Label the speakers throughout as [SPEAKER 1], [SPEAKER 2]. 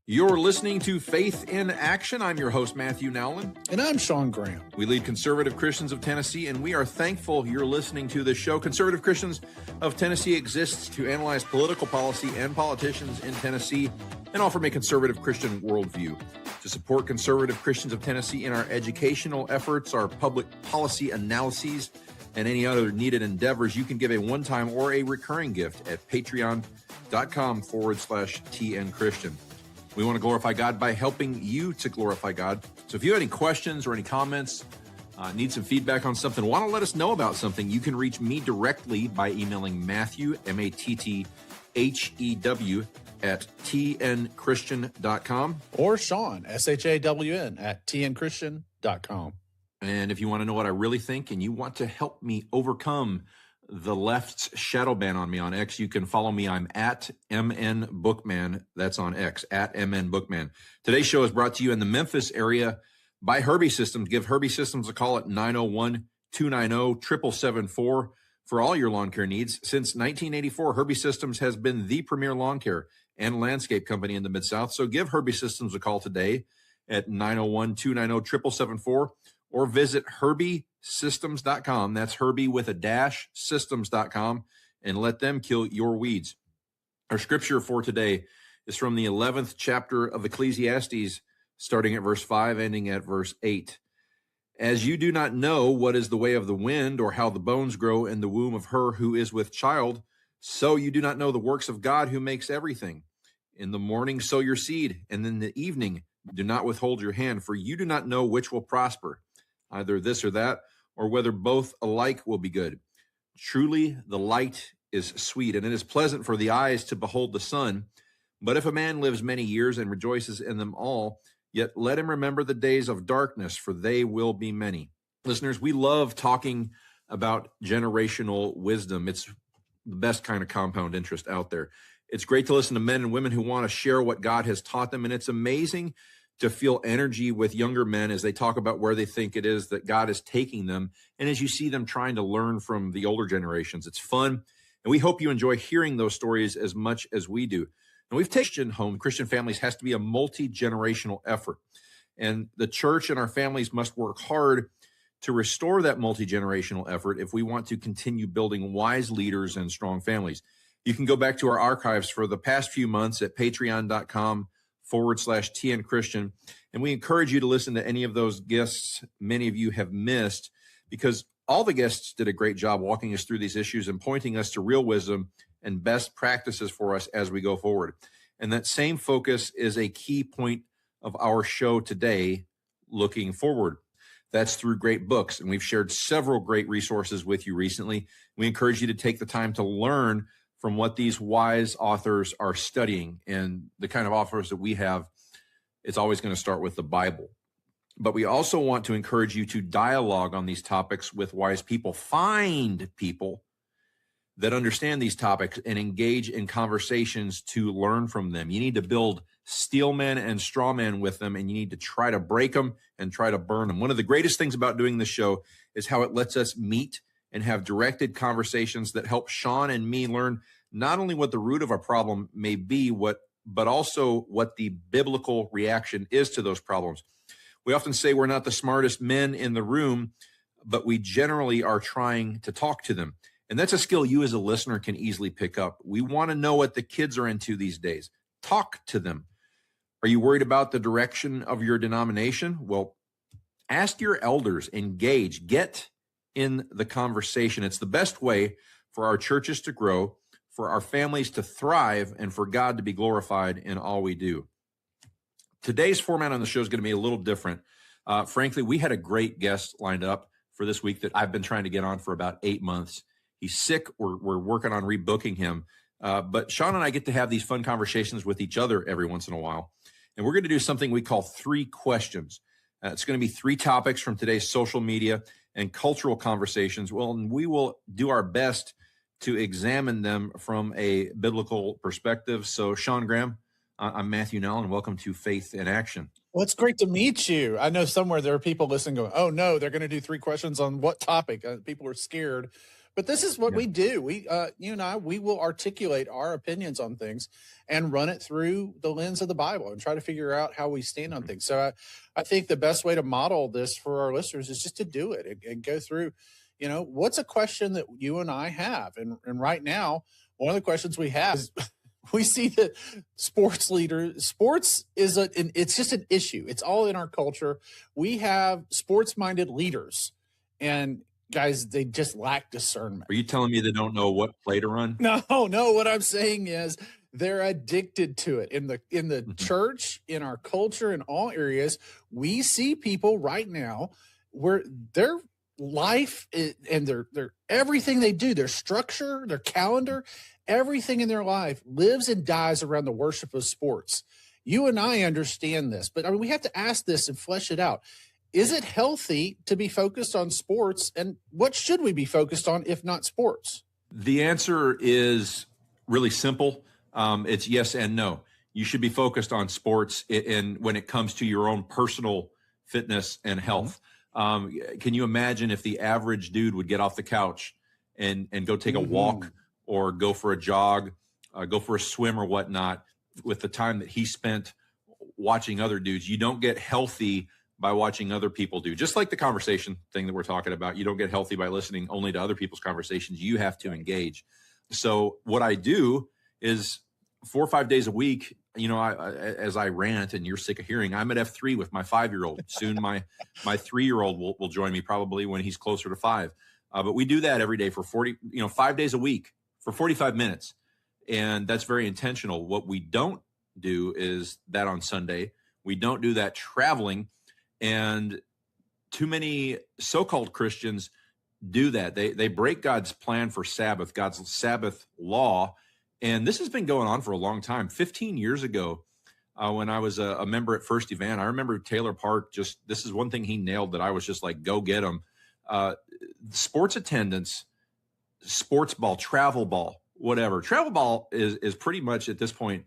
[SPEAKER 1] You're listening to Faith in Action. I'm your host, Matthew Nowlin.
[SPEAKER 2] And I'm Shawn Graham.
[SPEAKER 1] We lead Conservative Christians of Tennessee, and we are thankful you're listening to this show. Conservative Christians of Tennessee exists to analyze political policy and politicians in Tennessee and offer a conservative Christian worldview. To support Conservative Christians of Tennessee in our educational efforts, our public policy analyses, and any other needed endeavors, you can give a one-time or a recurring gift at patreon.com/TN Christian. We want to glorify God by helping you to glorify God. So if you have any questions or any comments, need some feedback on something, want to let us know about something, you can reach me directly by emailing Matthew, Matthew, at tnchristian.com.
[SPEAKER 2] Or Shawn, SHAWN, at tnchristian.com.
[SPEAKER 1] And if you want to know what I really think and you want to help me overcome the left's shadow ban on me on X, you can follow me. I'm at MN Bookman. That's on X, at MN Bookman. Today's show is brought to you in the Memphis area by Herbi-Systems. Give Herbi-Systems a call at 901-290-7774 for all your lawn care needs. Since 1984, Herbi-Systems has been the premier lawn care and landscape company in the Mid-South. So give Herbi-Systems a call today at 901-290-7774 or visit Herbi-Systems.com. That's Herbi with a dash, systems.com, and let them kill your weeds. Our scripture for today is from the 11th chapter of Ecclesiastes, starting at verse 5, ending at verse 8. As you do not know what is the way of the wind, or how the bones grow in the womb of her who is with child, so you do not know the works of God who makes everything. In the morning sow your seed, and in the evening do not withhold your hand, for you do not know which will prosper, either this or that, or whether both alike will be good. Truly, the light is sweet, and it is pleasant for the eyes to behold the sun. But if a man lives many years and rejoices in them all, yet let him remember the days of darkness, for they will be many. Listeners, we love talking about generational wisdom. It's the best kind of compound interest out there. It's great to listen to men and women who want to share what God has taught them, and it's amazing to feel energy with younger men as they talk about where they think it is that God is taking them. And as you see them trying to learn from the older generations, it's fun. And we hope you enjoy hearing those stories as much as we do. And we've taken home, Christian families has to be a multi-generational effort. And the church and our families must work hard to restore that multi-generational effort if we want to continue building wise leaders and strong families. You can go back to our archives for the past few months at patreon.com/TN Christian. And we encourage you to listen to any of those guests many of you have missed, because all the guests did a great job walking us through these issues and pointing us to real wisdom and best practices for us as we go forward. And that same focus is a key point of our show today, looking forward. That's through great books. And we've shared several great resources with you recently. We encourage you to take the time to learn from what these wise authors are studying. And the kind of authors that we have, it's always going to start with the Bible. But we also want to encourage you to dialogue on these topics with wise people. Find people that understand these topics and engage in conversations to learn from them. You need to build steel men and straw men with them, and you need to try to break them and try to burn them. One of the greatest things about doing this show is how it lets us meet and have directed conversations that help Shawn and me learn not only what the root of a problem may be, but also what the biblical reaction is to those problems. We often say we're not the smartest men in the room, but we generally are trying to talk to them. And that's a skill you as a listener can easily pick up. We want to know what the kids are into these days. Talk to them. Are you worried about the direction of your denomination? Well, ask your elders, engage, get in the conversation. It's the best way for our churches to grow, for our families to thrive, and for God to be glorified in all we do. Today's format on the show is going to be a little different. Frankly, we had a great guest lined up for this week that I've been trying to get on for about 8 months. He's sick. We're working on rebooking him. But Shawn and I get to have these fun conversations with each other every once in a while. And we're going to do something we call 3 questions. It's going to be 3 topics from today's social media and cultural conversations. Well, and we will do our best to examine them from a biblical perspective. So, Shawn Graham, I'm Matthew Nowlin, and welcome to Faith in Action.
[SPEAKER 2] Well, it's great to meet you. I know somewhere there are people listening going, oh, no, they're going to do 3 questions on what topic? People are scared. But this is what we do. We, you and I, we will articulate our opinions on things and run it through the lens of the Bible and try to figure out how we stand on things. So I think the best way to model this for our listeners is just to do it and go through, what's a question that you and I have? And right now, one of the questions we have is we see that sports is it's just an issue. It's all in our culture. We have sports-minded leaders, and guys, they just lack discernment.
[SPEAKER 1] Are you telling me they don't know what play to run?
[SPEAKER 2] No. What I'm saying is they're addicted to it. In the church, in our culture, in all areas, we see people right now where their life and their everything they do, their structure, their calendar, everything in their life lives and dies around the worship of sports. You and I understand this, but we have to ask this and flesh it out. Is it healthy to be focused on sports, and what should we be focused on if not sports?
[SPEAKER 1] The answer is really simple. It's yes and no. You should be focused on sports when it comes to your own personal fitness and health. Can you imagine if the average dude would get off the couch and go take a walk or go for a jog, go for a swim or whatnot with the time that he spent watching other dudes? You don't get healthy by watching other people do. Just like the conversation thing that we're talking about, you don't get healthy by listening only to other people's conversations. You have to engage. So what I do is 4 or 5 days a week, as I rant and you're sick of hearing, I'm at F3 with my 5-year-old. Soon my 3-year-old will join me probably when he's closer to 5. But we do that every day for 5 days a week for 45 minutes. And that's very intentional. What we don't do is that on Sunday. We don't do that traveling. And too many so-called Christians do that. They break God's plan for Sabbath, God's Sabbath law. And this has been going on for a long time. 15 years ago, when I was a member at First Evan, I remember Taylor Park, this is one thing he nailed that I was just like, go get him. Sports attendance, sports ball, travel ball, whatever. Travel ball is pretty much at this point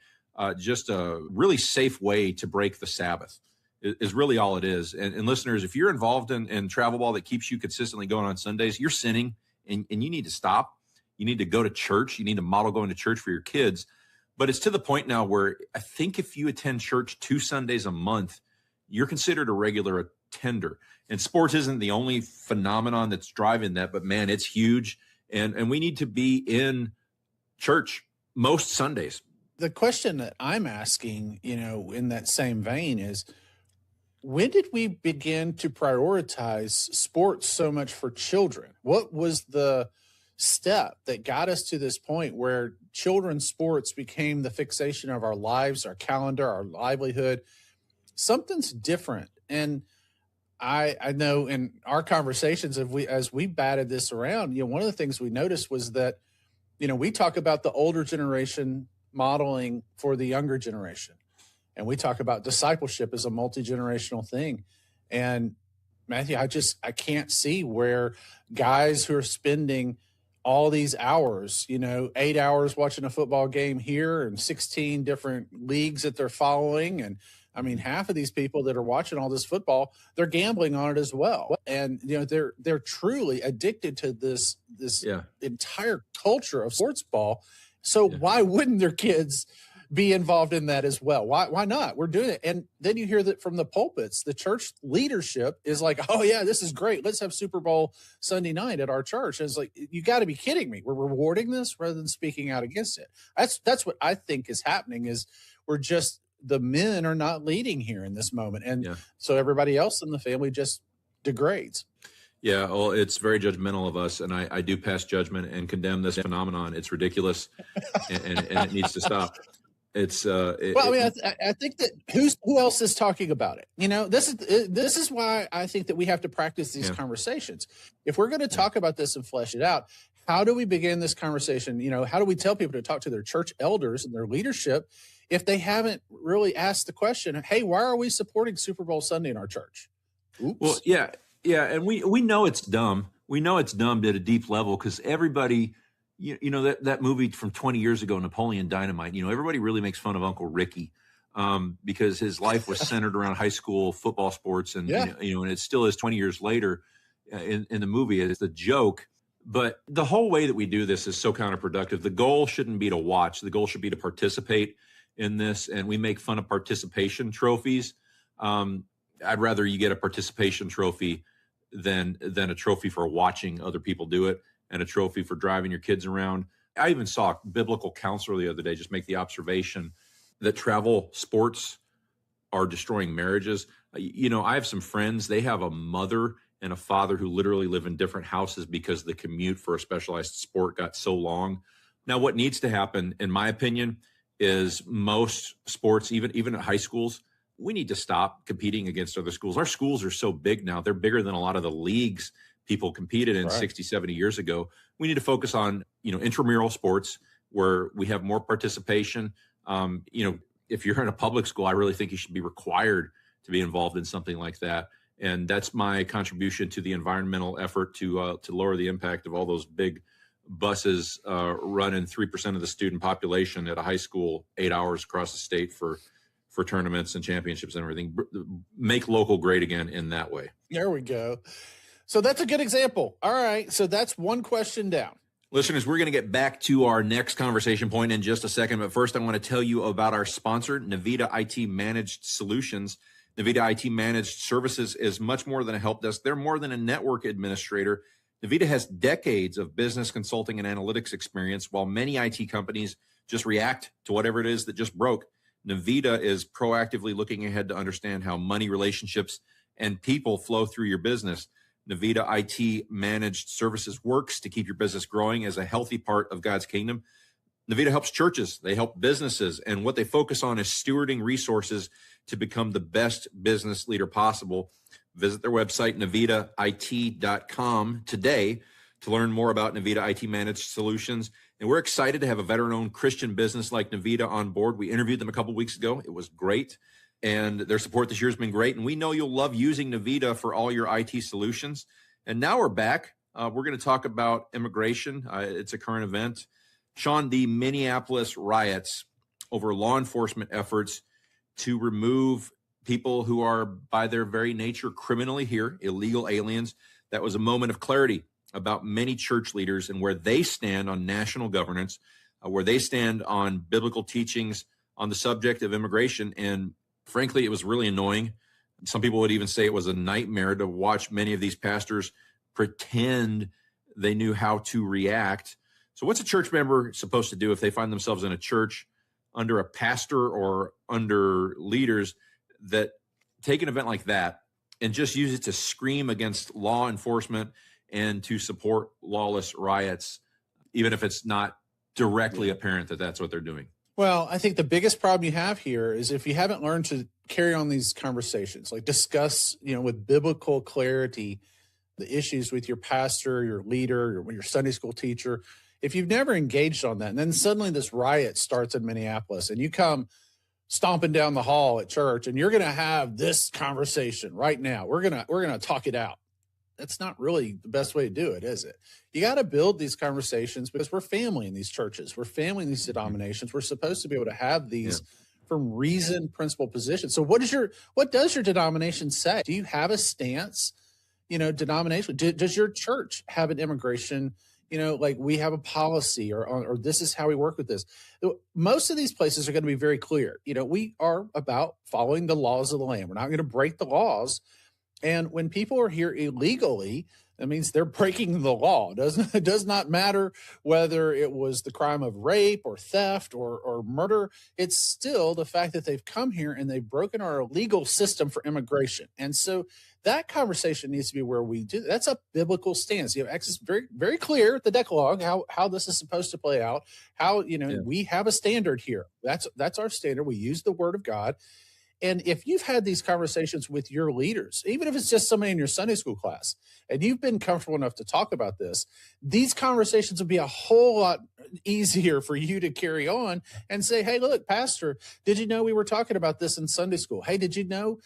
[SPEAKER 1] just a really safe way to break the Sabbath. Is really all it is. And listeners, if you're involved in travel ball that keeps you consistently going on Sundays, you're sinning and you need to stop. You need to go to church. You need to model going to church for your kids. But it's to the point now where I think if you attend church 2 Sundays a month, you're considered a regular attender. And sports isn't the only phenomenon that's driving that, but man, it's huge. And we need to be in church most Sundays.
[SPEAKER 2] The question that I'm asking, in that same vein is, when did we begin to prioritize sports so much for children? What was the step that got us to this point where children's sports became the fixation of our lives, our calendar, our livelihood? Something's different. And I know in our conversations, as we batted this around, one of the things we noticed was that, we talk about the older generation modeling for the younger generation. And we talk about discipleship as a multi-generational thing. And Matthew, I can't see where guys who are spending all these hours, 8 hours watching a football game here and 16 different leagues that they're following. And I mean, half of these people that are watching all this football, they're gambling on it as well. And, they're truly addicted to this entire culture of sports ball. So why wouldn't their kids be involved in that as well? Why not? We're doing it. And then you hear that from the pulpits, the church leadership is like, oh yeah, this is great. Let's have Super Bowl Sunday night at our church. And it's like, you got to be kidding me. We're rewarding this rather than speaking out against it. That's what I think is happening is the men are not leading here in this moment. And so everybody else in the family just degrades.
[SPEAKER 1] Yeah, well, it's very judgmental of us, and I do pass judgment and condemn this phenomenon. It's ridiculous, and it needs to stop. I think that who else is talking about it? This is why I think that we have to practice these conversations. If we're going to talk about this and flesh it out, how do we begin this conversation? How do we tell people to talk to their church elders and their leadership if they haven't really asked the question, hey, why are we supporting Super Bowl Sunday in our church? Oops. Well, yeah, and we know it's dumb. We know it's dumb at a deep level because everybody – that movie from 20 years ago, Napoleon Dynamite, everybody really makes fun of Uncle Ricky because his life was centered around high school football sports. And, and it still is 20 years later in the movie. It's a joke. But the whole way that we do this is so counterproductive. The goal shouldn't be to watch. The goal should be to participate in this. And we make fun of participation trophies. I'd rather you get a participation trophy than a trophy for watching other people do it, and a trophy for driving your kids around. I even saw a biblical counselor the other day just make the observation that travel sports are destroying marriages. I have some friends, they have a mother and a father who literally live in different houses because the commute for a specialized sport got so long. Now, what needs to happen, in my opinion, is most sports, even at high schools, we need to stop competing against other schools. Our schools are so big now. They're bigger than a lot of the leagues people competed in 60, 70 years ago. We need to focus on, intramural sports where we have more participation. If you're in a public school, I really think you should be required to be involved in something like that. And that's my contribution to the environmental effort to lower the impact of all those big buses running 3% of the student population at a high school 8 hours across the state for tournaments and championships and everything. Make local great again in that way.
[SPEAKER 2] There we go. So that's a good example. All right. So that's one question down.
[SPEAKER 1] Listeners, we're going to get back to our next conversation point in just a second. But first, I want to tell you about our sponsor, Navita IT Managed Solutions. Navita IT Managed Services is much more than a help desk. They're more than a network administrator. Navita has decades of business consulting and analytics experience, while many IT companies just react to whatever it is that just broke. Navita is proactively looking ahead to understand how money, relationships, and people flow through your business. Navita IT Managed Services works to keep your business growing as a healthy part of God's kingdom. Navita helps churches, they help businesses, and what they focus on is stewarding resources to become the best business leader possible. Visit their website, navitait.com, today to learn more about Navita IT Managed Solutions. And we're excited to have a veteran-owned Christian business like Navita on board. We interviewed them a couple weeks ago. It was great. And their support this year has been great. And we know you'll love using Navita for all your IT solutions. And now we're back. We're going to talk about immigration. It's a current event. Shawn, the Minneapolis riots over law enforcement efforts to remove people who are by their very nature criminally here, illegal aliens. That was a moment of clarity about many church leaders and where they stand on national governance, where they stand on biblical teachings on the subject of immigration. And frankly, it was really annoying. Some people would even say it was a nightmare to watch many of these pastors pretend they knew how to react. So what's a church member supposed to do if they find themselves in a church under a pastor or under leaders that take an event like that and just use it to scream against law enforcement and to support lawless riots, even if it's not directly apparent that that's what they're doing?
[SPEAKER 2] Well, I think the biggest problem you have here is if you haven't learned to carry on these conversations, like discuss, with biblical clarity, the issues with your pastor, your leader, your Sunday school teacher, if you've never engaged on that, and then suddenly this riot starts in Minneapolis and you come stomping down the hall at church and you're going to have this conversation right now, we're going to talk it out. That's not really the best way to do it, is it? You got to build these conversations because we're family in these churches. We're family in these denominations. We're supposed to be able to have these from reasoned principle positions. So what does your denomination say? Do you have a stance, denomination? Does your church have an immigration, like we have a policy or this is how we work with this? Most of these places are going to be very clear. We are about following the laws of the land. We're not going to break the laws. And when people are here illegally, that means they're breaking the law. It does not matter whether it was the crime of rape or theft or murder. It's still the fact that they've come here and they've broken our legal system for immigration. And so that conversation needs to be where we do. That's a biblical stance. You have access very, very clear at the Decalogue, how this is supposed to play out, how, we have a standard here. That's our standard. We use the word of God. And if you've had these conversations with your leaders, even if it's just somebody in your Sunday school class, and you've been comfortable enough to talk about this, these conversations would be a whole lot easier for you to carry on and say, hey, look, Pastor, did you know we were talking about this in Sunday school? Hey, did you know,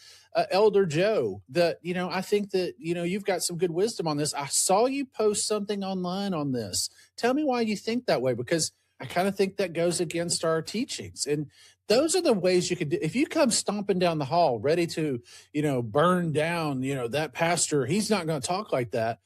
[SPEAKER 2] Elder Joe, that, I think that, you've got some good wisdom on this. I saw you post something online on this. Tell me why you think that way, because I kind of think that goes against our teachings. And those are the ways you could do. If you come stomping down the hall ready to, burn down, that pastor, he's not going to talk like that.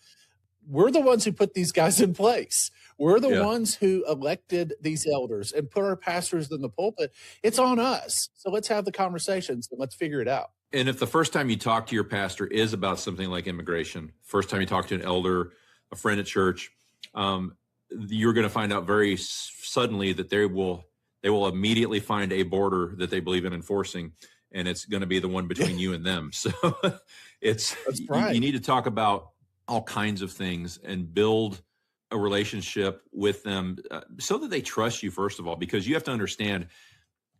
[SPEAKER 2] we're the ones who put these guys in place. We're the
[SPEAKER 1] Yeah.
[SPEAKER 2] ones who elected these elders and put our pastors in the pulpit. It's on us. So let's have the conversations and let's figure it out.
[SPEAKER 1] And if the first time you talk to your pastor is about something like immigration, first time you talk to an elder, a friend at church, you're going to find out very suddenly that they will immediately find a border that they believe in enforcing, and it's going to be the one between you and them. So it's
[SPEAKER 2] right.
[SPEAKER 1] You need to talk about all kinds of things and build a relationship with them so that they trust you, first of all, because you have to understand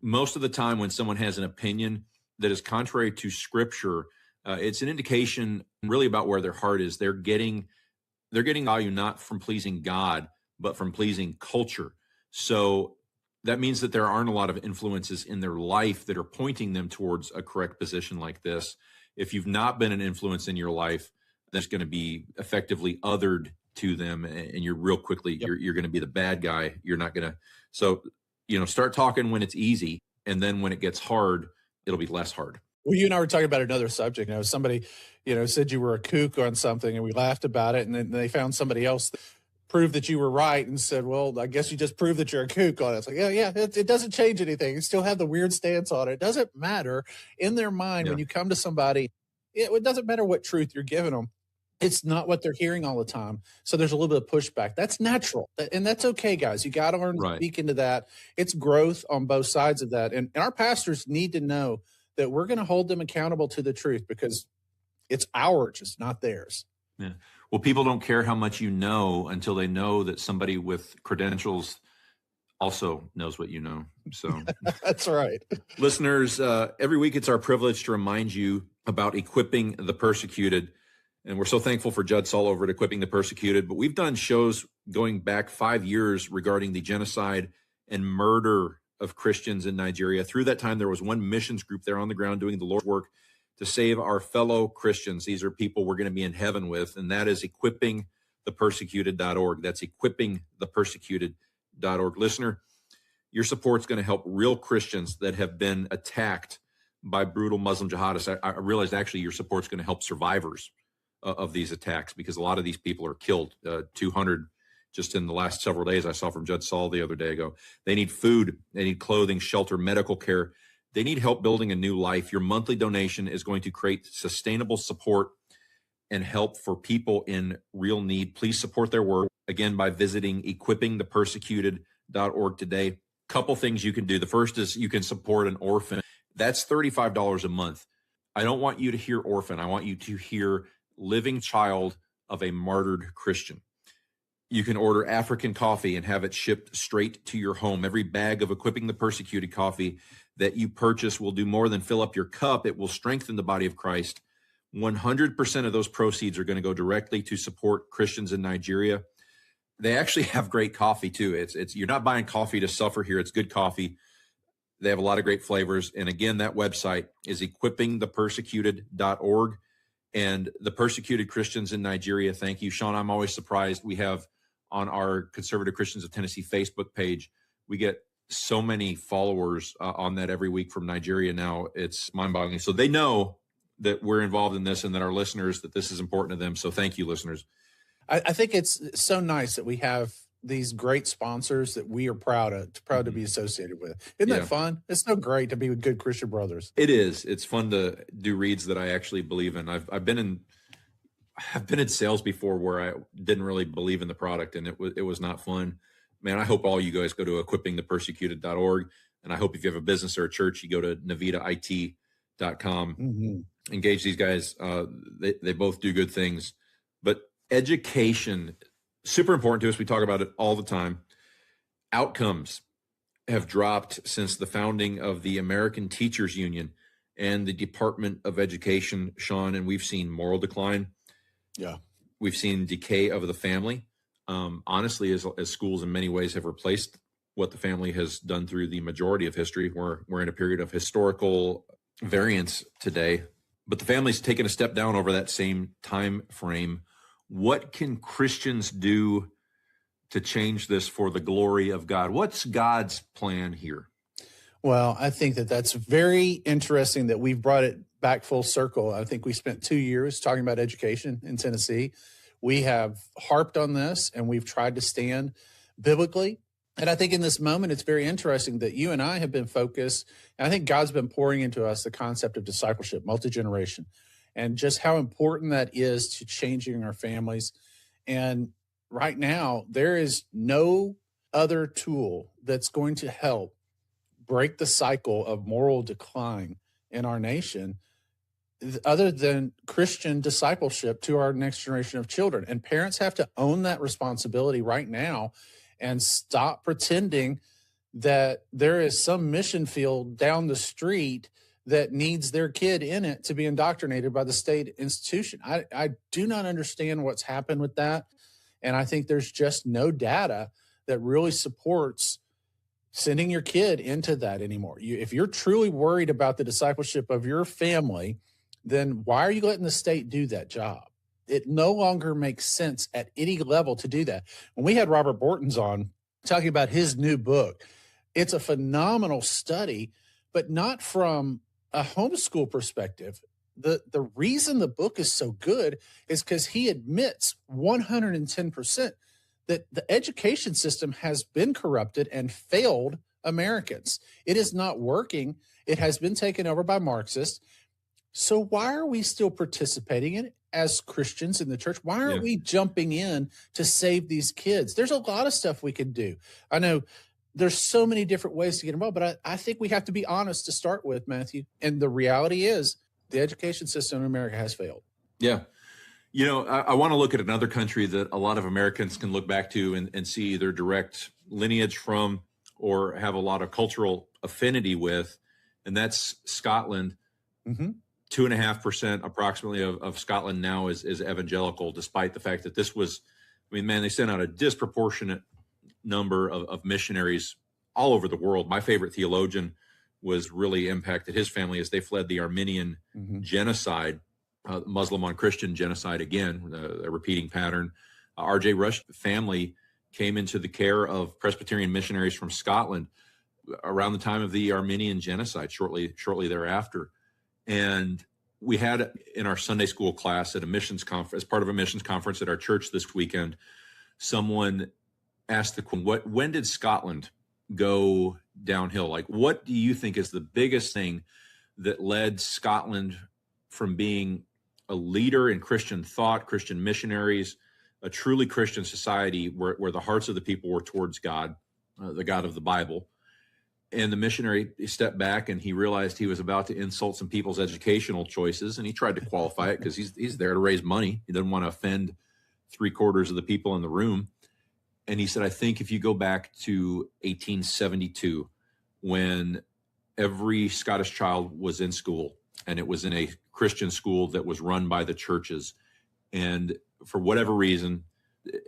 [SPEAKER 1] most of the time when someone has an opinion that is contrary to Scripture, it's an indication really about where their heart is. They're getting value not from pleasing God, but from pleasing culture. So that means that there aren't a lot of influences in their life that are pointing them towards a correct position like this. If you've not been an influence in your life, that's going to be effectively othered to them, and you're real quickly, you're going to be the bad guy. You're not going to. So, start talking when it's easy, and then when it gets hard, it'll be less hard.
[SPEAKER 2] Well, you and I were talking about another subject. Somebody, said you were a kook on something, and we laughed about it, and then they found somebody else that proved that you were right and said, well, I guess you just proved that you're a kook on it. It's like, it doesn't change anything. You still have the weird stance on it. It doesn't matter in their mind when you come to somebody. It doesn't matter what truth you're giving them. It's not what they're hearing all the time. So there's a little bit of pushback. That's natural. And that's okay, guys. You got to learn to speak into that. It's growth on both sides of that. And our pastors need to know that we're going to hold them accountable to the truth because it's ours, it's not theirs.
[SPEAKER 1] Yeah. Well, people don't care how much you know until they know that somebody with credentials also knows what you know. So
[SPEAKER 2] that's right.
[SPEAKER 1] Listeners, every week it's our privilege to remind you about equipping the persecuted. And we're so thankful for Judd Saul over at Equipping the Persecuted. But we've done shows going back 5 years regarding the genocide and murder of Christians in Nigeria. Through that time, there was one missions group there on the ground doing the Lord's work to save our fellow Christians. These are people we're going to be in heaven with, and that is equippingthepersecuted.org. That's equippingthepersecuted.org. Listener, your support's going to help real Christians that have been attacked by brutal Muslim jihadists. I realized actually your support's going to help survivors of these attacks, because a lot of these people are killed. 200 just in the last several days I saw from Judd Saul the other day ago. They need food, they need clothing, shelter, medical care. They need help building a new life. Your monthly donation is going to create sustainable support and help for people in real need. Please support their work, again, by visiting equippingthepersecuted.org today. Couple things you can do. The first is you can support an orphan. That's $35 a month. I don't want you to hear orphan. I want you to hear living child of a martyred Christian. You can order African coffee and have it shipped straight to your home. Every bag of Equipping the Persecuted coffee that you purchase will do more than fill up your cup. It will strengthen the body of Christ. 100% of those proceeds are going to go directly to support Christians in Nigeria. They actually have great coffee too. It's you're not buying coffee to suffer here. It's good coffee. They have a lot of great flavors. And again, that website is equippingthepersecuted.org. And the persecuted Christians in Nigeria, thank you. Shawn, I'm always surprised. We have on our Conservative Christians of Tennessee Facebook page, we get so many followers on that every week from Nigeria now. It's mind-boggling. So they know that we're involved in this and that our listeners, that this is important to them. So thank you, listeners.
[SPEAKER 2] I think it's so nice that we have these great sponsors that we are proud to be associated with. Isn't that fun? It's so great to be with good Christian brothers.
[SPEAKER 1] It is. It's fun to do reads that I actually believe in. I've been in sales before where I didn't really believe in the product, and it was not fun. Man, I hope all you guys go to equippingthepersecuted.org, and I hope if you have a business or a church, you go to navitaIT.com. Mm-hmm. Engage these guys. They both do good things, but education, super important to us. We talk about it all the time. Outcomes have dropped since the founding of the American Teachers Union and the Department of Education, Shawn, and we've seen moral decline.
[SPEAKER 2] Yeah.
[SPEAKER 1] We've seen decay of the family. Honestly, as schools in many ways have replaced what the family has done through the majority of history. We're in a period of historical variance today, but the family's taken a step down over that same time frame. What can Christians do to change this for the glory of God? What's God's plan here?
[SPEAKER 2] Well, I think that's very interesting that we've brought it back full circle. I think we spent 2 years talking about education in Tennessee. We have harped on this and we've tried to stand biblically. And I think in this moment, it's very interesting that you and I have been focused. And I think God's been pouring into us the concept of discipleship, multi-generation, and just how important that is to changing our families. And right now, there is no other tool that's going to help break the cycle of moral decline in our nation other than Christian discipleship to our next generation of children. And parents have to own that responsibility right now and stop pretending that there is some mission field down the street that needs their kid in it to be indoctrinated by the state institution. I do not understand what's happened with that. And I think there's just no data that really supports sending your kid into that anymore. If you're truly worried about the discipleship of your family, then why are you letting the state do that job? It no longer makes sense at any level to do that. When we had Robert Bortons on talking about his new book, it's a phenomenal study, but not from a homeschool perspective. The reason the book is so good is because he admits 110% that the education system has been corrupted and failed Americans. It is not working. It has been taken over by Marxists. So why are we still participating in it as Christians in the church? Why aren't we jumping in to save these kids? There's a lot of stuff we can do. I know there's so many different ways to get involved, but I think we have to be honest to start with, Matthew. And the reality is the education system in America has failed.
[SPEAKER 1] Yeah. You know, I want to look at another country that a lot of Americans can look back to and see either direct lineage from or have a lot of cultural affinity with, and that's Scotland. Mm-hmm. 2.5% approximately of Scotland now is evangelical, despite the fact that this was, I mean, man, they sent out a disproportionate number of missionaries all over the world. My favorite theologian was really impacted his family as they fled the Armenian genocide, Muslim on Christian genocide again, a repeating pattern. R.J. Rush's family came into the care of Presbyterian missionaries from Scotland around the time of the Armenian genocide, shortly thereafter. And we had in our Sunday school class at a missions conference, as part of a missions conference at our church this weekend, someone asked the question, when did Scotland go downhill? Like, what do you think is the biggest thing that led Scotland from being a leader in Christian thought, Christian missionaries, a truly Christian society where the hearts of the people were towards God, the God of the Bible? And the missionary stepped back and he realized he was about to insult some people's educational choices. And he tried to qualify it because he's there to raise money. He doesn't want to offend 3/4 of the people in the room. And he said, I think if you go back to 1872, when every Scottish child was in school, and it was in a Christian school that was run by the churches. And for whatever reason,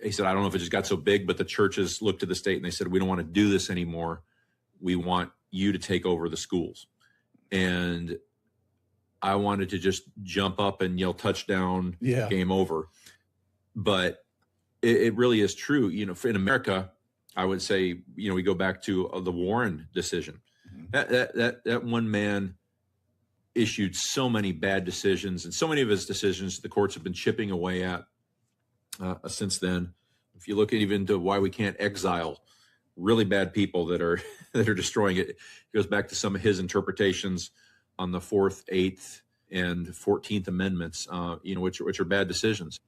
[SPEAKER 1] he said, I don't know if it just got so big, but the churches looked to the state and they said, we don't want to do this anymore. We want you to take over the schools. And I wanted to just jump up and yell touchdown, game over. But it really is true. You know, in America, I would say, you know, we go back to the Warren decision. That one man issued so many bad decisions, and so many of his decisions the courts have been chipping away at since then. If you look at even to why we can't exile really bad people that are destroying it, it goes back to some of his interpretations on the 4th, 8th, and 14th Amendments, which are bad decisions.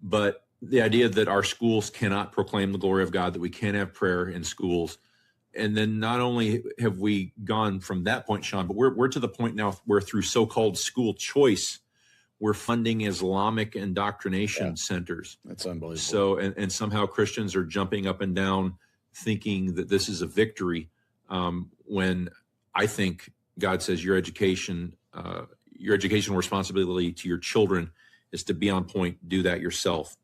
[SPEAKER 1] But the idea that our schools cannot proclaim the glory of God, that we can't have prayer in schools. And then not only have we gone from that point, Shawn, but we're to the point now where through so-called school choice, we're funding Islamic indoctrination centers.
[SPEAKER 2] That's unbelievable.
[SPEAKER 1] So, and somehow Christians are jumping up and down thinking that this is a victory, when I think God says your educational responsibility to your children is to be on point, do that yourself.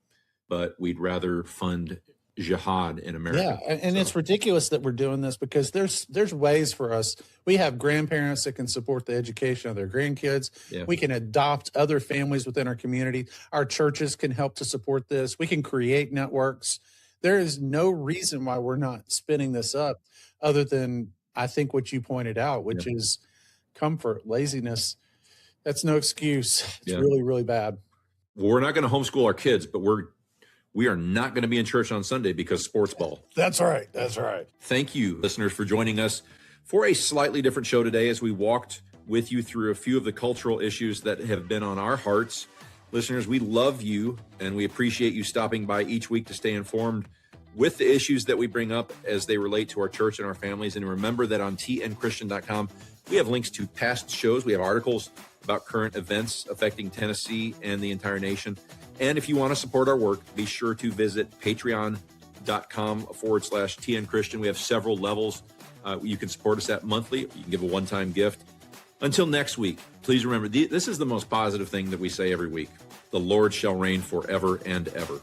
[SPEAKER 1] But we'd rather fund jihad in America.
[SPEAKER 2] Yeah, and it's ridiculous that we're doing this because there's ways for us. We have grandparents that can support the education of their grandkids. Yeah. We can adopt other families within our community. Our churches can help to support this. We can create networks. There is no reason why we're not spinning this up other than, I think, what you pointed out, which is comfort, laziness. That's no excuse. It's really, really bad.
[SPEAKER 1] we're not going to homeschool our kids, but we are not going to be in church on Sunday because sports ball.
[SPEAKER 2] That's right. That's right.
[SPEAKER 1] Thank you, listeners, for joining us for a slightly different show today as we walked with you through a few of the cultural issues that have been on our hearts. Listeners, we love you and we appreciate you stopping by each week to stay informed with the issues that we bring up as they relate to our church and our families. And remember that on tnchristian.com, we have links to past shows. We have articles about current events affecting Tennessee and the entire nation. And if you want to support our work, be sure to visit patreon.com/tnchristian. We have several levels you can support us at monthly. You can give a one-time gift. Until next week, please remember, this is the most positive thing that we say every week. The Lord shall reign forever and ever.